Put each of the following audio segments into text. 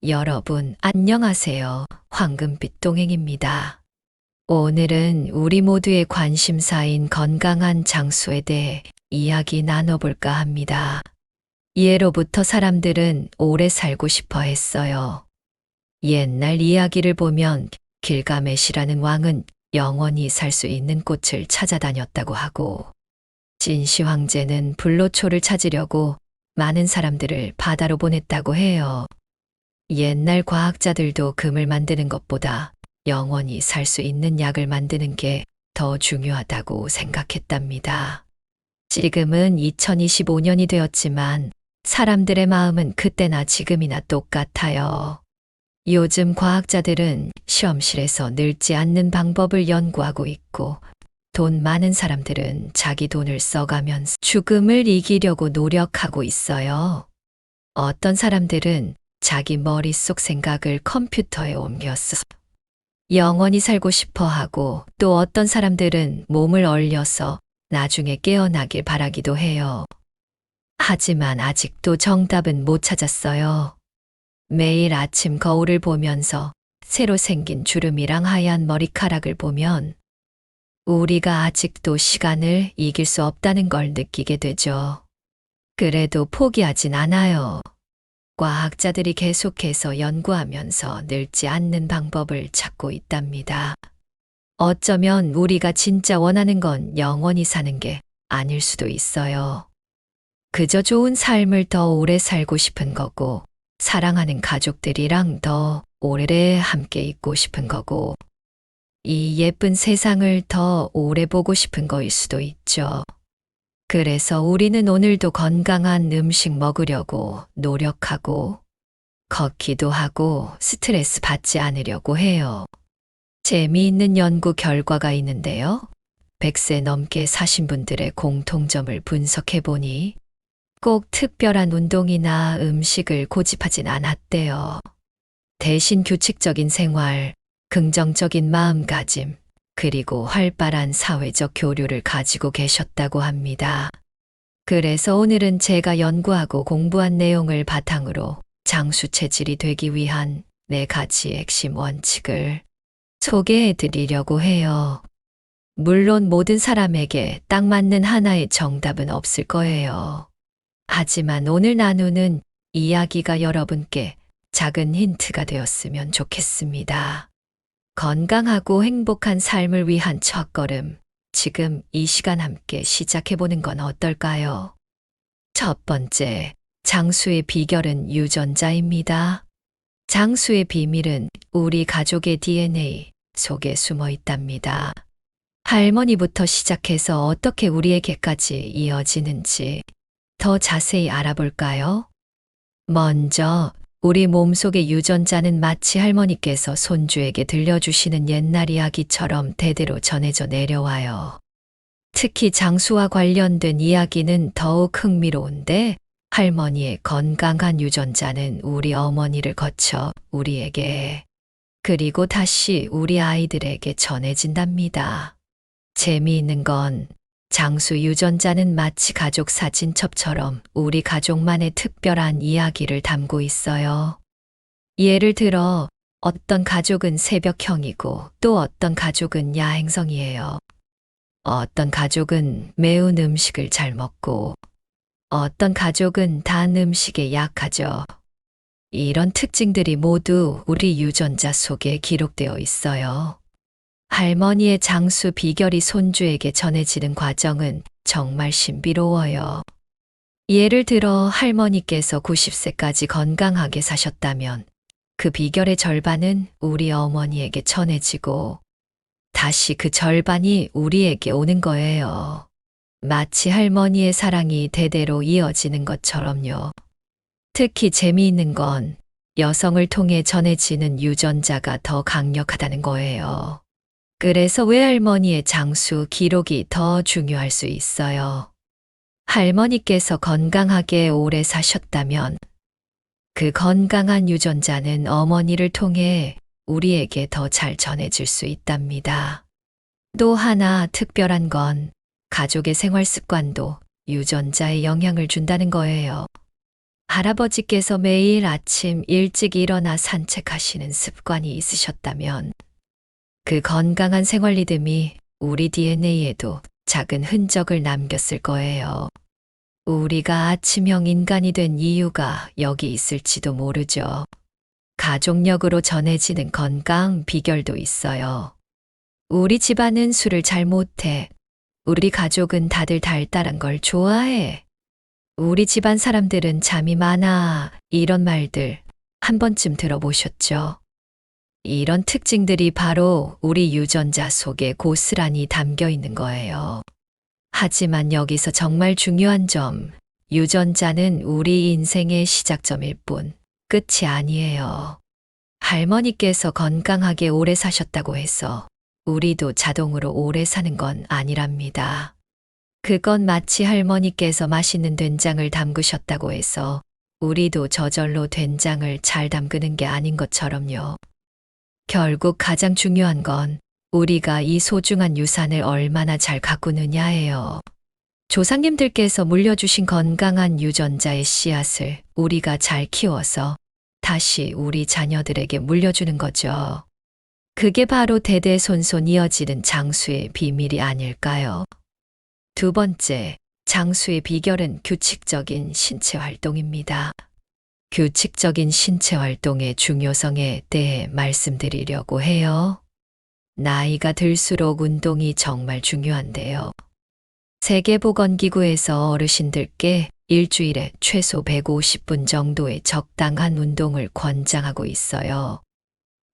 여러분, 안녕하세요. 황금빛 동행입니다. 오늘은 우리 모두의 관심사인 건강한 장수에 대해 이야기 나눠볼까 합니다. 예로부터 사람들은 오래 살고 싶어 했어요. 옛날 이야기를 보면 길가메시라는 왕은 영원히 살 수 있는 꽃을 찾아다녔다고 하고, 진시 황제는 불로초를 찾으려고 많은 사람들을 바다로 보냈다고 해요. 옛날 과학자들도 금을 만드는 것보다 영원히 살 수 있는 약을 만드는 게 더 중요하다고 생각했답니다. 지금은 2025년이 되었지만 사람들의 마음은 그때나 지금이나 똑같아요. 요즘 과학자들은 실험실에서 늙지 않는 방법을 연구하고 있고, 돈 많은 사람들은 자기 돈을 써가면서 죽음을 이기려고 노력하고 있어요. 어떤 사람들은 자기 머릿속 생각을 컴퓨터에 옮겼어 영원히 살고 싶어 하고, 또 어떤 사람들은 몸을 얼려서 나중에 깨어나길 바라기도 해요. 하지만 아직도 정답은 못 찾았어요. 매일 아침 거울을 보면서 새로 생긴 주름이랑 하얀 머리카락을 보면 우리가 아직도 시간을 이길 수 없다는 걸 느끼게 되죠. 그래도 포기하진 않아요. 과학자들이 계속해서 연구하면서 늙지 않는 방법을 찾고 있답니다. 어쩌면 우리가 진짜 원하는 건 영원히 사는 게 아닐 수도 있어요. 그저 좋은 삶을 더 오래 살고 싶은 거고, 사랑하는 가족들이랑 더 오래 함께 있고 싶은 거고, 이 예쁜 세상을 더 오래 보고 싶은 거일 수도 있죠. 그래서 우리는 오늘도 건강한 음식 먹으려고 노력하고, 걷기도 하고 스트레스 받지 않으려고 해요. 재미있는 연구 결과가 있는데요. 100세 넘게 사신 분들의 공통점을 분석해보니 꼭 특별한 운동이나 음식을 고집하진 않았대요. 대신 규칙적인 생활, 긍정적인 마음가짐, 그리고 활발한 사회적 교류를 가지고 계셨다고 합니다. 그래서 오늘은 제가 연구하고 공부한 내용을 바탕으로 장수 체질이 되기 위한 4가지 핵심 원칙을 소개해 드리려고 해요. 물론 모든 사람에게 딱 맞는 하나의 정답은 없을 거예요. 하지만 오늘 나누는 이야기가 여러분께 작은 힌트가 되었으면 좋겠습니다. 건강하고 행복한 삶을 위한 첫걸음, 지금 이 시간 함께 시작해보는 건 어떨까요? 첫 번째, 장수의 비결은 유전자입니다. 장수의 비밀은 우리 가족의 DNA 속에 숨어 있답니다. 할머니부터 시작해서 어떻게 우리에게까지 이어지는지 더 자세히 알아볼까요? 먼저, 우리 몸속의 유전자는 마치 할머니께서 손주에게 들려주시는 옛날 이야기처럼 대대로 전해져 내려와요. 특히 장수와 관련된 이야기는 더욱 흥미로운데, 할머니의 건강한 유전자는 우리 어머니를 거쳐 우리에게, 그리고 다시 우리 아이들에게 전해진답니다. 재미있는 건 장수 유전자는 마치 가족 사진첩처럼 우리 가족만의 특별한 이야기를 담고 있어요. 예를 들어, 어떤 가족은 새벽형이고 또 어떤 가족은 야행성이에요. 어떤 가족은 매운 음식을 잘 먹고 어떤 가족은 단 음식에 약하죠. 이런 특징들이 모두 우리 유전자 속에 기록되어 있어요. 할머니의 장수 비결이 손주에게 전해지는 과정은 정말 신비로워요. 예를 들어 할머니께서 90세까지 건강하게 사셨다면 그 비결의 절반은 우리 어머니에게 전해지고 다시 그 절반이 우리에게 오는 거예요. 마치 할머니의 사랑이 대대로 이어지는 것처럼요. 특히 재미있는 건 여성을 통해 전해지는 유전자가 더 강력하다는 거예요. 그래서 외할머니의 장수 기록이 더 중요할 수 있어요. 할머니께서 건강하게 오래 사셨다면 그 건강한 유전자는 어머니를 통해 우리에게 더 잘 전해질 수 있답니다. 또 하나 특별한 건 가족의 생활 습관도 유전자에 영향을 준다는 거예요. 할아버지께서 매일 아침 일찍 일어나 산책하시는 습관이 있으셨다면 그 건강한 생활 리듬이 우리 DNA에도 작은 흔적을 남겼을 거예요. 우리가 아침형 인간이 된 이유가 여기 있을지도 모르죠. 가족력으로 전해지는 건강 비결도 있어요. 우리 집안은 술을 잘 못해. 우리 가족은 다들 달달한 걸 좋아해. 우리 집안 사람들은 잠이 많아. 이런 말들 한 번쯤 들어보셨죠? 이런 특징들이 바로 우리 유전자 속에 고스란히 담겨 있는 거예요. 하지만 여기서 정말 중요한 점, 유전자는 우리 인생의 시작점일 뿐 끝이 아니에요. 할머니께서 건강하게 오래 사셨다고 해서 우리도 자동으로 오래 사는 건 아니랍니다. 그건 마치 할머니께서 맛있는 된장을 담그셨다고 해서 우리도 저절로 된장을 잘 담그는 게 아닌 것처럼요. 결국 가장 중요한 건 우리가 이 소중한 유산을 얼마나 잘 가꾸느냐예요. 조상님들께서 물려주신 건강한 유전자의 씨앗을 우리가 잘 키워서 다시 우리 자녀들에게 물려주는 거죠. 그게 바로 대대손손 이어지는 장수의 비밀이 아닐까요? 두 번째, 장수의 비결은 규칙적인 신체 활동입니다. 규칙적인 신체 활동의 중요성에 대해 말씀드리려고 해요. 나이가 들수록 운동이 정말 중요한데요. 세계보건기구에서 어르신들께 일주일에 최소 150분 정도의 적당한 운동을 권장하고 있어요.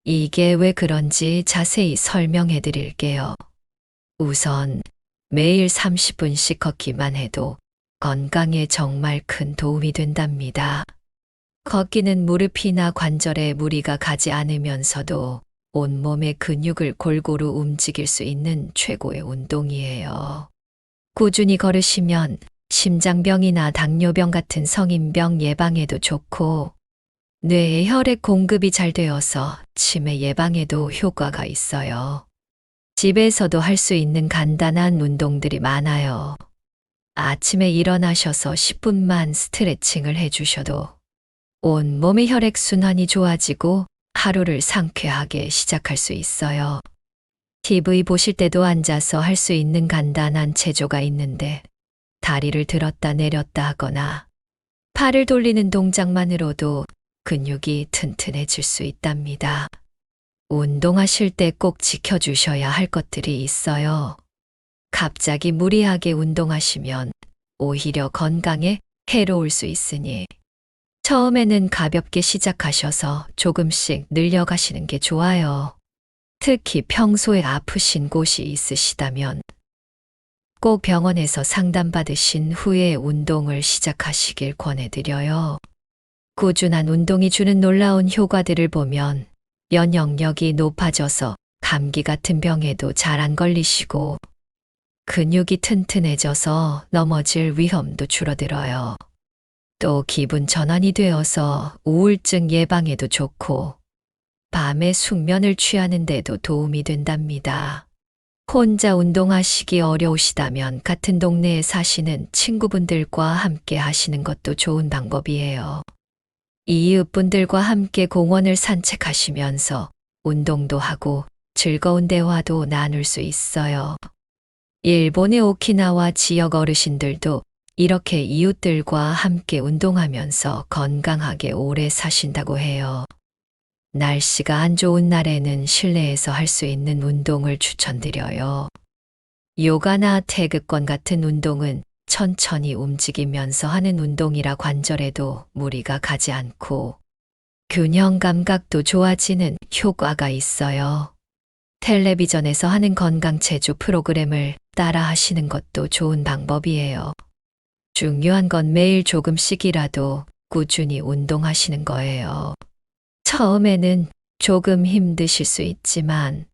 이게 왜 그런지 자세히 설명해 드릴게요. 우선 매일 30분씩 걷기만 해도 건강에 정말 큰 도움이 된답니다. 걷기는 무릎이나 관절에 무리가 가지 않으면서도 온몸의 근육을 골고루 움직일 수 있는 최고의 운동이에요. 꾸준히 걸으시면 심장병이나 당뇨병 같은 성인병 예방에도 좋고 뇌에 혈액 공급이 잘 되어서 치매 예방에도 효과가 있어요. 집에서도 할 수 있는 간단한 운동들이 많아요. 아침에 일어나셔서 10분만 스트레칭을 해주셔도 온몸의 혈액순환이 좋아지고 하루를 상쾌하게 시작할 수 있어요. TV 보실 때도 앉아서 할 수 있는 간단한 체조가 있는데 다리를 들었다 내렸다 하거나 팔을 돌리는 동작만으로도 근육이 튼튼해질 수 있답니다. 운동하실 때 꼭 지켜주셔야 할 것들이 있어요. 갑자기 무리하게 운동하시면 오히려 건강에 해로울 수 있으니 처음에는 가볍게 시작하셔서 조금씩 늘려가시는 게 좋아요. 특히 평소에 아프신 곳이 있으시다면 꼭 병원에서 상담받으신 후에 운동을 시작하시길 권해드려요. 꾸준한 운동이 주는 놀라운 효과들을 보면 면역력이 높아져서 감기 같은 병에도 잘 안 걸리시고 근육이 튼튼해져서 넘어질 위험도 줄어들어요. 또 기분 전환이 되어서 우울증 예방에도 좋고 밤에 숙면을 취하는 데도 도움이 된답니다. 혼자 운동하시기 어려우시다면 같은 동네에 사시는 친구분들과 함께 하시는 것도 좋은 방법이에요. 이웃분들과 함께 공원을 산책하시면서 운동도 하고 즐거운 대화도 나눌 수 있어요. 일본의 오키나와 지역 어르신들도 이렇게 이웃들과 함께 운동하면서 건강하게 오래 사신다고 해요. 날씨가 안 좋은 날에는 실내에서 할 수 있는 운동을 추천드려요. 요가나 태극권 같은 운동은 천천히 움직이면서 하는 운동이라 관절에도 무리가 가지 않고 균형 감각도 좋아지는 효과가 있어요. 텔레비전에서 하는 건강체조 프로그램을 따라 하시는 것도 좋은 방법이에요. 중요한 건 매일 조금씩이라도 꾸준히 운동하시는 거예요. 처음에는 조금 힘드실 수 있지만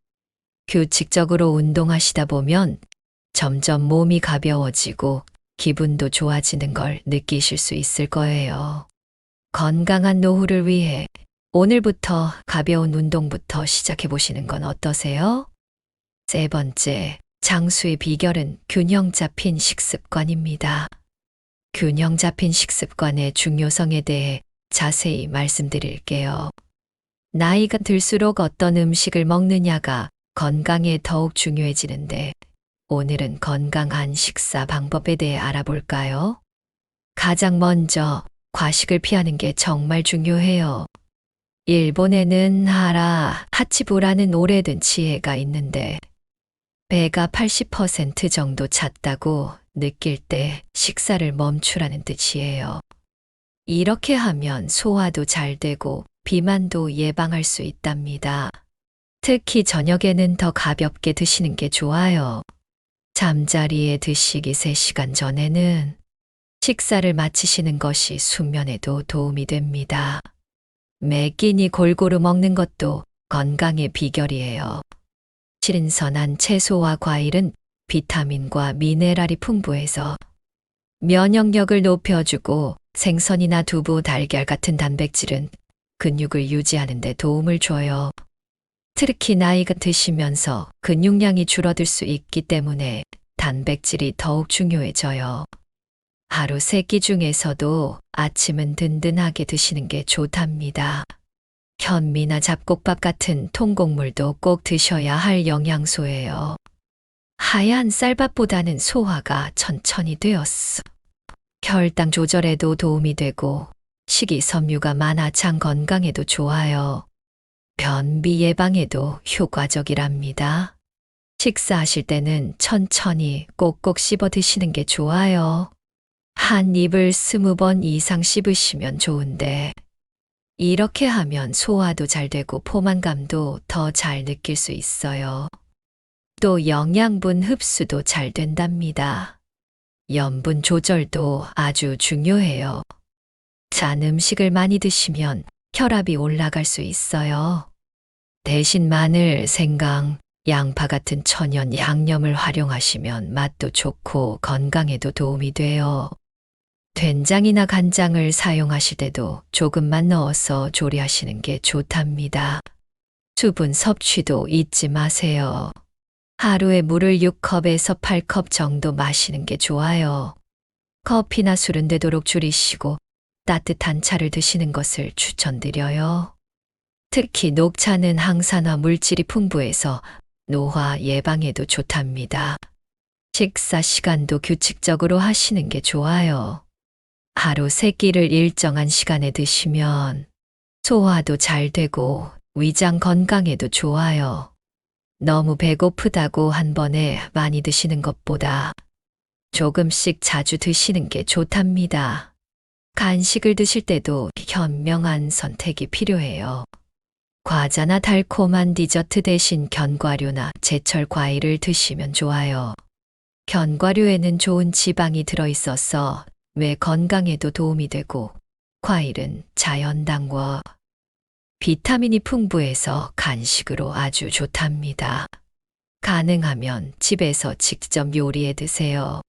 규칙적으로 운동하시다 보면 점점 몸이 가벼워지고 기분도 좋아지는 걸 느끼실 수 있을 거예요. 건강한 노후를 위해 오늘부터 가벼운 운동부터 시작해 보시는 건 어떠세요? 세 번째, 장수의 비결은 균형 잡힌 식습관입니다. 균형 잡힌 식습관의 중요성에 대해 자세히 말씀드릴게요. 나이가 들수록 어떤 음식을 먹느냐가 건강에 더욱 중요해지는데 오늘은 건강한 식사 방법에 대해 알아볼까요? 가장 먼저 과식을 피하는 게 정말 중요해요. 일본에는 하치부라는 오래된 지혜가 있는데 배가 80% 정도 찼다고 느낄 때 식사를 멈추라는 뜻이에요. 이렇게 하면 소화도 잘 되고 비만도 예방할 수 있답니다. 특히 저녁에는 더 가볍게 드시는 게 좋아요. 잠자리에 드시기 3시간 전에는 식사를 마치시는 것이 숙면에도 도움이 됩니다. 매 끼니 골고루 먹는 것도 건강의 비결이에요. 신선한 채소와 과일은 비타민과 미네랄이 풍부해서 면역력을 높여주고 생선이나 두부, 달걀 같은 단백질은 근육을 유지하는 데 도움을 줘요. 특히 나이가 드시면서 근육량이 줄어들 수 있기 때문에 단백질이 더욱 중요해져요. 하루 3끼 중에서도 아침은 든든하게 드시는 게 좋답니다. 현미나 잡곡밥 같은 통곡물도 꼭 드셔야 할 영양소예요. 하얀 쌀밥보다는 소화가 천천히 되었어. 혈당 조절에도 도움이 되고 식이섬유가 많아 장 건강에도 좋아요. 변비 예방에도 효과적이랍니다. 식사하실 때는 천천히 꼭꼭 씹어 드시는 게 좋아요. 한 입을 20번 이상 씹으시면 좋은데 이렇게 하면 소화도 잘 되고 포만감도 더 잘 느낄 수 있어요. 또 영양분 흡수도 잘 된답니다. 염분 조절도 아주 중요해요. 짠 음식을 많이 드시면 혈압이 올라갈 수 있어요. 대신 마늘, 생강, 양파 같은 천연 양념을 활용하시면 맛도 좋고 건강에도 도움이 돼요. 된장이나 간장을 사용하실 때도 조금만 넣어서 조리하시는 게 좋답니다. 수분 섭취도 잊지 마세요. 하루에 물을 6컵에서 8컵 정도 마시는 게 좋아요. 커피나 술은 되도록 줄이시고 따뜻한 차를 드시는 것을 추천드려요. 특히 녹차는 항산화 물질이 풍부해서 노화 예방에도 좋답니다. 식사 시간도 규칙적으로 하시는 게 좋아요. 하루 3끼를 일정한 시간에 드시면 소화도 잘 되고 위장 건강에도 좋아요. 너무 배고프다고 한 번에 많이 드시는 것보다 조금씩 자주 드시는 게 좋답니다. 간식을 드실 때도 현명한 선택이 필요해요. 과자나 달콤한 디저트 대신 견과류나 제철 과일을 드시면 좋아요. 견과류에는 좋은 지방이 들어있어서 뇌 건강에도 도움이 되고 과일은 자연당과 비타민이 풍부해서 간식으로 아주 좋답니다. 가능하면 집에서 직접 요리해 드세요.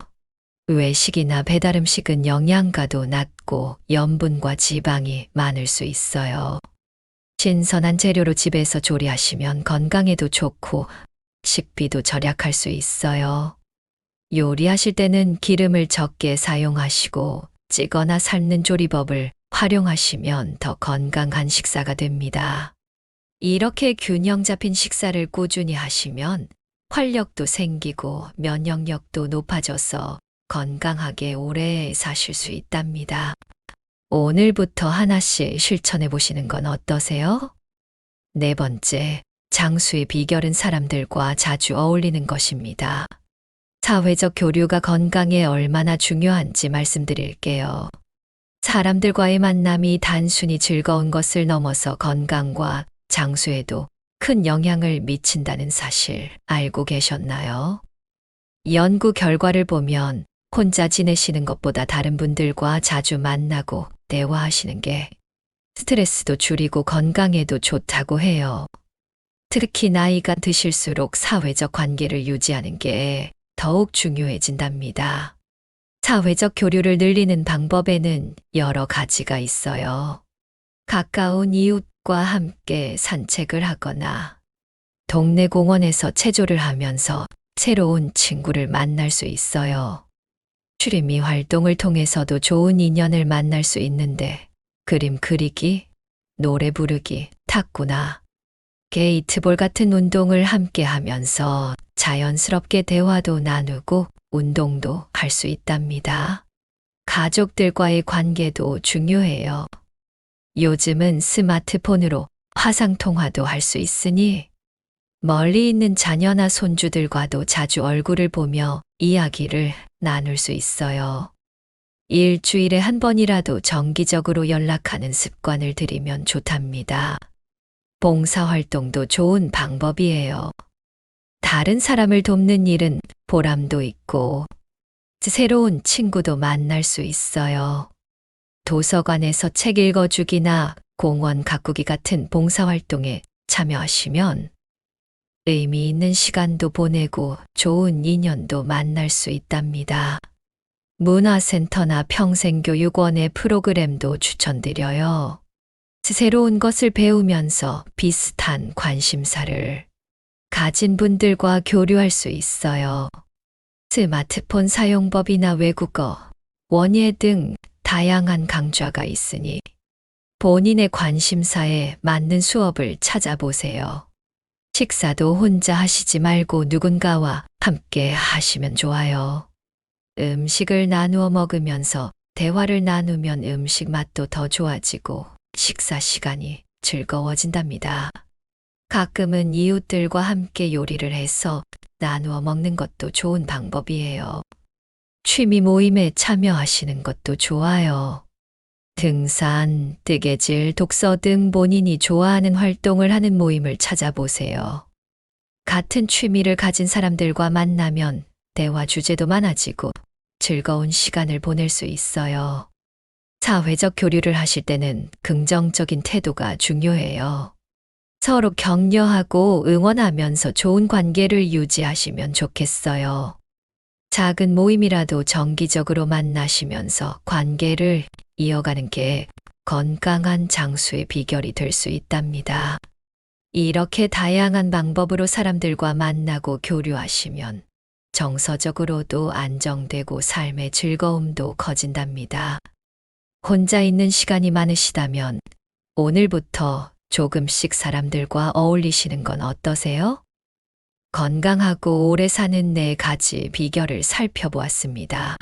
외식이나 배달 음식은 영양가도 낮고 염분과 지방이 많을 수 있어요. 신선한 재료로 집에서 조리하시면 건강에도 좋고 식비도 절약할 수 있어요. 요리하실 때는 기름을 적게 사용하시고 찌거나 삶는 조리법을 활용하시면 더 건강한 식사가 됩니다. 이렇게 균형 잡힌 식사를 꾸준히 하시면 활력도 생기고 면역력도 높아져서 건강하게 오래 사실 수 있답니다. 오늘부터 하나씩 실천해 보시는 건 어떠세요? 4번째, 장수의 비결은 사람들과 자주 어울리는 것입니다. 사회적 교류가 건강에 얼마나 중요한지 말씀드릴게요. 사람들과의 만남이 단순히 즐거운 것을 넘어서 건강과 장수에도 큰 영향을 미친다는 사실 알고 계셨나요? 연구 결과를 보면 혼자 지내시는 것보다 다른 분들과 자주 만나고 대화하시는 게 스트레스도 줄이고 건강에도 좋다고 해요. 특히 나이가 드실수록 사회적 관계를 유지하는 게 더욱 중요해진답니다. 사회적 교류를 늘리는 방법에는 여러 가지가 있어요. 가까운 이웃과 함께 산책을 하거나 동네 공원에서 체조를 하면서 새로운 친구를 만날 수 있어요. 취미 활동을 통해서도 좋은 인연을 만날 수 있는데 그림 그리기, 노래 부르기, 탁구나 게이트볼 같은 운동을 함께 하면서 자연스럽게 대화도 나누고 운동도 할 수 있답니다. 가족들과의 관계도 중요해요. 요즘은 스마트폰으로 화상통화도 할 수 있으니 멀리 있는 자녀나 손주들과도 자주 얼굴을 보며 이야기를 나눌 수 있어요. 일주일에 한 번이라도 정기적으로 연락하는 습관을 들이면 좋답니다. 봉사활동도 좋은 방법이에요. 다른 사람을 돕는 일은 보람도 있고 새로운 친구도 만날 수 있어요. 도서관에서 책 읽어주기나 공원 가꾸기 같은 봉사활동에 참여하시면 의미 있는 시간도 보내고 좋은 인연도 만날 수 있답니다. 문화센터나 평생교육원의 프로그램도 추천드려요. 새로운 것을 배우면서 비슷한 관심사를 가진 분들과 교류할 수 있어요. 스마트폰 사용법이나 외국어, 원예 등 다양한 강좌가 있으니 본인의 관심사에 맞는 수업을 찾아보세요. 식사도 혼자 하시지 말고 누군가와 함께 하시면 좋아요. 음식을 나누어 먹으면서 대화를 나누면 음식 맛도 더 좋아지고 식사 시간이 즐거워진답니다. 가끔은 이웃들과 함께 요리를 해서 나누어 먹는 것도 좋은 방법이에요. 취미 모임에 참여하시는 것도 좋아요. 등산, 뜨개질, 독서 등 본인이 좋아하는 활동을 하는 모임을 찾아보세요. 같은 취미를 가진 사람들과 만나면 대화 주제도 많아지고 즐거운 시간을 보낼 수 있어요. 사회적 교류를 하실 때는 긍정적인 태도가 중요해요. 서로 격려하고 응원하면서 좋은 관계를 유지하시면 좋겠어요. 작은 모임이라도 정기적으로 만나시면서 관계를 이어가는 게 건강한 장수의 비결이 될 수 있답니다. 이렇게 다양한 방법으로 사람들과 만나고 교류하시면 정서적으로도 안정되고 삶의 즐거움도 커진답니다. 혼자 있는 시간이 많으시다면 오늘부터 조금씩 사람들과 어울리시는 건 어떠세요? 건강하고 오래 사는 4가지 비결을 살펴보았습니다.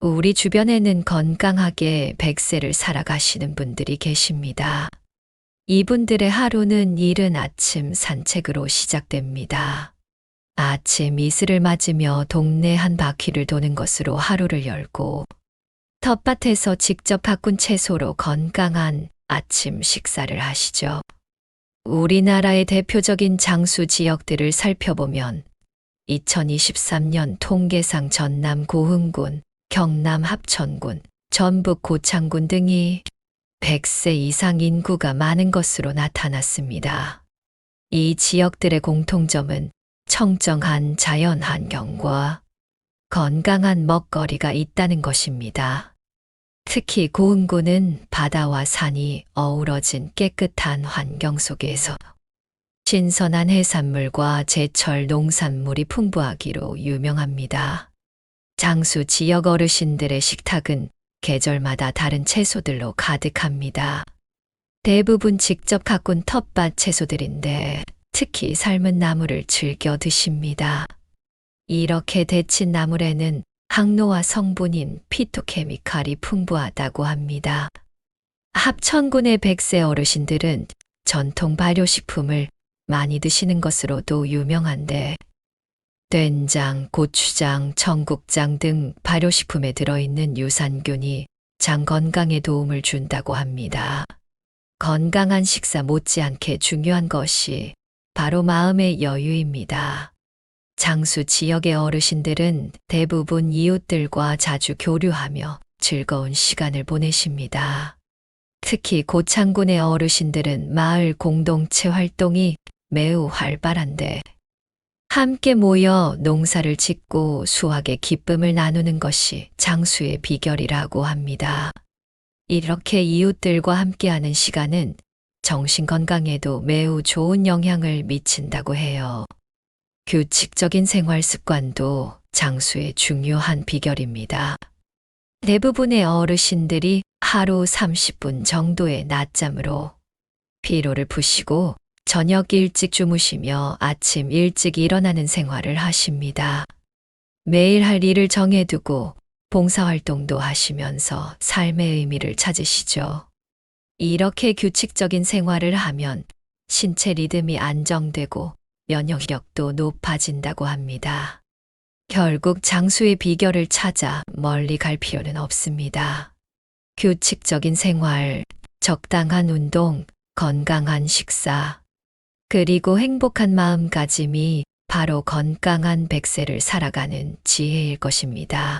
우리 주변에는 건강하게 100세를 살아가시는 분들이 계십니다. 이분들의 하루는 이른 아침 산책으로 시작됩니다. 아침 이슬을 맞으며 동네 한 바퀴를 도는 것으로 하루를 열고 텃밭에서 직접 가꾼 채소로 건강한 아침 식사를 하시죠. 우리나라의 대표적인 장수 지역들을 살펴보면 2023년 통계상 전남 고흥군, 경남 합천군, 전북 고창군 등이 100세 이상 인구가 많은 것으로 나타났습니다. 이 지역들의 공통점은 청정한 자연 환경과 건강한 먹거리가 있다는 것입니다. 특히 고흥군은 바다와 산이 어우러진 깨끗한 환경 속에서 신선한 해산물과 제철 농산물이 풍부하기로 유명합니다. 장수 지역 어르신들의 식탁은 계절마다 다른 채소들로 가득합니다. 대부분 직접 가꾼 텃밭 채소들인데 특히 삶은 나물을 즐겨 드십니다. 이렇게 데친 나물에는 항노화 성분인 피토케미칼이 풍부하다고 합니다. 합천군의 100세 어르신들은 전통 발효식품을 많이 드시는 것으로도 유명한데 된장, 고추장, 청국장 등 발효식품에 들어있는 유산균이 장 건강에 도움을 준다고 합니다. 건강한 식사 못지않게 중요한 것이 바로 마음의 여유입니다. 장수 지역의 어르신들은 대부분 이웃들과 자주 교류하며 즐거운 시간을 보내십니다. 특히 고창군의 어르신들은 마을 공동체 활동이 매우 활발한데 함께 모여 농사를 짓고 수확의 기쁨을 나누는 것이 장수의 비결이라고 합니다. 이렇게 이웃들과 함께하는 시간은 정신 건강에도 매우 좋은 영향을 미친다고 해요. 규칙적인 생활 습관도 장수의 중요한 비결입니다. 대부분의 어르신들이 하루 30분 정도의 낮잠으로 피로를 푸시고 저녁 일찍 주무시며 아침 일찍 일어나는 생활을 하십니다. 매일 할 일을 정해두고 봉사활동도 하시면서 삶의 의미를 찾으시죠. 이렇게 규칙적인 생활을 하면 신체 리듬이 안정되고 면역력도 높아진다고 합니다. 결국 장수의 비결을 찾아 멀리 갈 필요는 없습니다. 규칙적인 생활, 적당한 운동, 건강한 식사, 그리고 행복한 마음가짐이 바로 건강한 100세를 살아가는 지혜일 것입니다.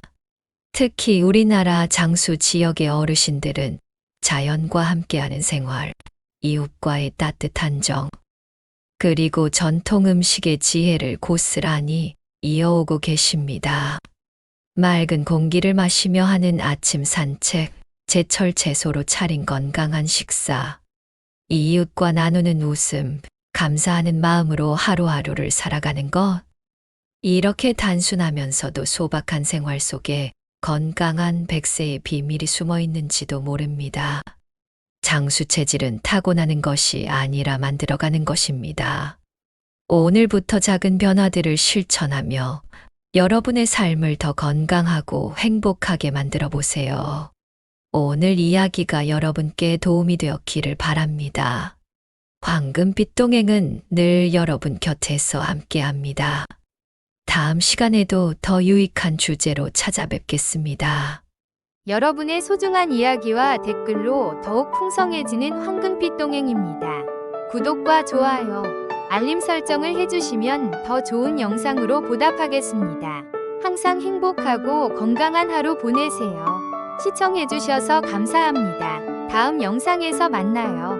특히 우리나라 장수 지역의 어르신들은 자연과 함께하는 생활, 이웃과의 따뜻한 정, 그리고 전통 음식의 지혜를 고스란히 이어오고 계십니다. 맑은 공기를 마시며 하는 아침 산책, 제철 채소로 차린 건강한 식사, 이웃과 나누는 웃음, 감사하는 마음으로 하루하루를 살아가는 것. 이렇게 단순하면서도 소박한 생활 속에 건강한 100세의 비밀이 숨어 있는지도 모릅니다. 장수 체질은 타고나는 것이 아니라 만들어가는 것입니다. 오늘부터 작은 변화들을 실천하며 여러분의 삶을 더 건강하고 행복하게 만들어 보세요. 오늘 이야기가 여러분께 도움이 되었기를 바랍니다. 황금빛 동행은 늘 여러분 곁에서 함께합니다. 다음 시간에도 더 유익한 주제로 찾아뵙겠습니다. 여러분의 소중한 이야기와 댓글로 더욱 풍성해지는 황금빛 동행입니다. 구독과 좋아요, 알림 설정을 해주시면 더 좋은 영상으로 보답하겠습니다. 항상 행복하고 건강한 하루 보내세요. 시청해주셔서 감사합니다. 다음 영상에서 만나요.